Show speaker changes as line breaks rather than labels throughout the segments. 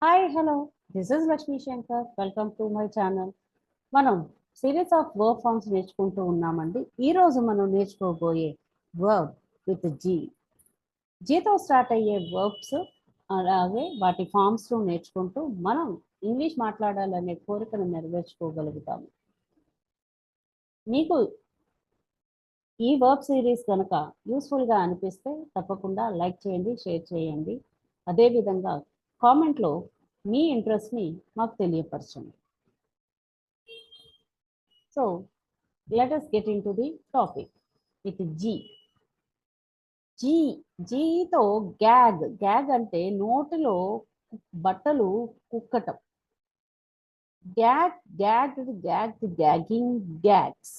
Hi, hello. This is Lakshmi Shankar. Welcome to my channel. మనం series of verb forms నేర్చుకుంటూ ఉన్నామండి. ఈరోజు మనం నేర్చుకోబోయే వర్బ్ విత్ జీ. జీతో స్టార్ట్ అయ్యే వర్బ్స్ అలాగే వాటి ఫార్మ్స్ నేర్చుకుంటూ మనం ఇంగ్లీష్ మాట్లాడాలనే కోరికను నెరవేర్చుకోగలుగుతాము. మీకు ఈ వర్బ్ సిరీస్ కనుక యూస్ఫుల్గా అనిపిస్తే తప్పకుండా లైక్ చేయండి, షేర్ చేయండి. అదేవిధంగా కామెంట్లో మీ ఇంట్రెస్ట్ని మాకు తెలియపరచండి. So let us get into the topic with G. జీతో గ్యాగ్ అంటే నోటిలో బట్టలు కుక్కటం. Gagging gags.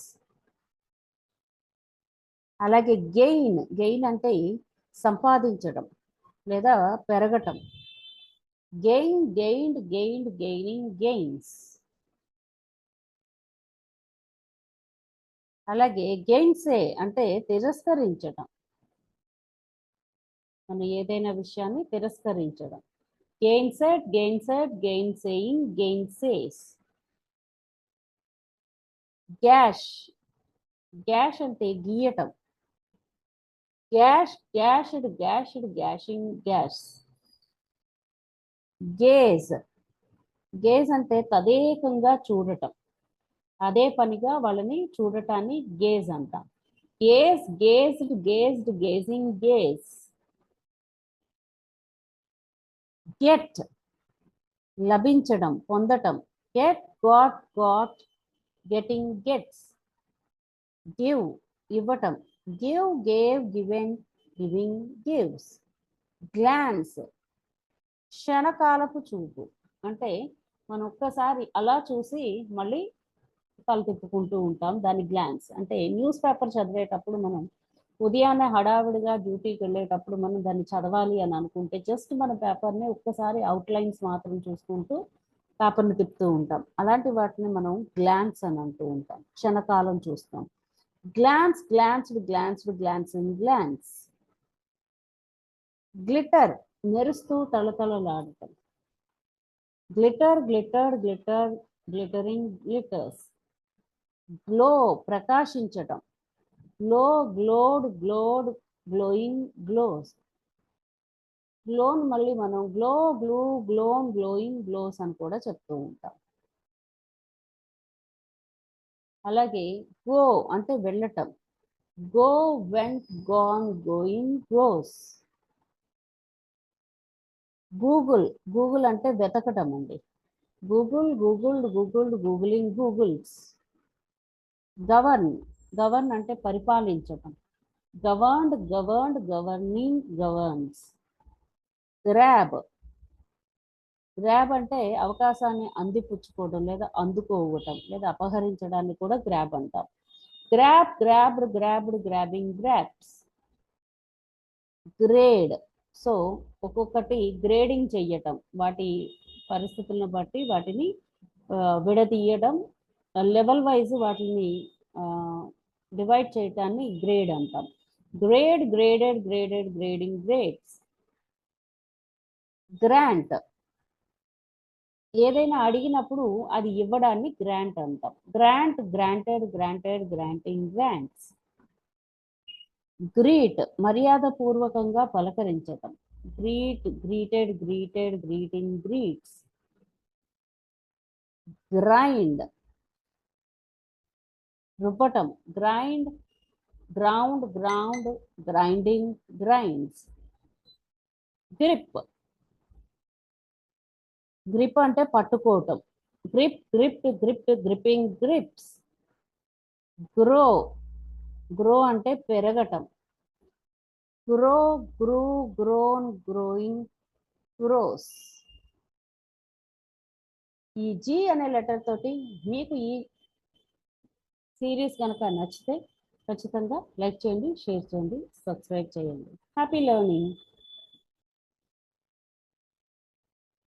అలాగే గెయిన్ అంటే సంపాదించడం లేదా పెరగటం. Gaining gains. అలాగే గెయిన్సే అంటే తిరస్కరించడం, మనం ఏదైనా విషయాన్ని తిరస్కరించడం. గెయిన్సెడ్ గెయిన్సేయింగ్ గెయిన్సేస్. గ్యాష్ అంటే గీయటం. గ్యాషింగ్ గ్యాష్. గేజ్ అంటే తదేకంగా చూడటం, అదే పనిగా వాళ్ళని చూడటాన్ని గేజ్ అంటాం. Gauging gauge. గెట్ లభించడం, పొందటం. Got getting gets. గివ్ ఇవ్వటం. Giving gives. గ్లాన్స్ క్షణకాలపు చూపు, అంటే మనం ఒక్కసారి అలా చూసి మళ్ళీ తల తిప్పుకుంటూ ఉంటాం, దాని గ్లాన్స్. అంటే న్యూస్ పేపర్ చదివేటప్పుడు మనం ఉదయాన్నే హడావిడిగా డ్యూటీకి వెళ్ళేటప్పుడు మనం దాన్ని చదవాలి అని అనుకుంటే జస్ట్ మన పేపర్ని ఒక్కసారి అవుట్లైన్స్ మాత్రం చూసుకుంటూ పేపర్ని తిప్పుతూ ఉంటాం. అలాంటి వాటిని మనం గ్లాన్స్ అని అంటూ ఉంటాం. క్షణకాలం చూస్తాం. Glancing glance. గ్లిటర్ మెరుస్తూ తళతళలాడటం. Glittering glitters. గ్లో ప్రకాశించటం. Glowed glowing glows. గ్లోన్ మళ్ళీ మనం గ్లోయింగ్ గ్లోస్ అని కూడా చెప్తూ ఉంటాం. అలాగే గో అంటే వెళ్ళటం. Went gone going goes. Google అంటే వెతకటం అండి. Googling Google's. గవర్న్ అంటే పరిపాలించటం. Governing governs. గ్రాబ్ అంటే అవకాశాన్ని అందిపుచ్చుకోవడం లేదా అందుకోవటం లేదా అపహరించడాన్ని కూడా గ్రాబ్ అంటాం. Grabbing grabs. గ్రేడ్ సో ఒక్కొక్కటి గ్రేడింగ్ చెయ్యటం, వాటి పరిస్థితులను బట్టి వాటిని విడదీయడం, లెవెల్ వైజ్ వాటిని డివైడ్ చేయటాన్ని గ్రేడ్ అంటాం. Grading grades. గ్రాంట్ ఏదైనా అడిగినప్పుడు అది ఇవ్వడాన్ని గ్రాంట్ అంటాం. Granting grants. గ్రీట్ మర్యాద పూర్వకంగా పలకరించటం. Greeting greets. గ్రైండ్ రుబ్బటం. Grinding grinds. గ్రిప్ అంటే పట్టుకోవటం. Gripping grips. గ్రో అంటే పెరగటం. Growing grows. ఈ జీ అనే లెటర్ తోటి మీకు ఈ సిరీస్ కనుక నచ్చితే ఖచ్చితంగా లైక్ చేయండి, షేర్ చేయండి, సబ్స్క్రైబ్ చేయండి. Happy learning.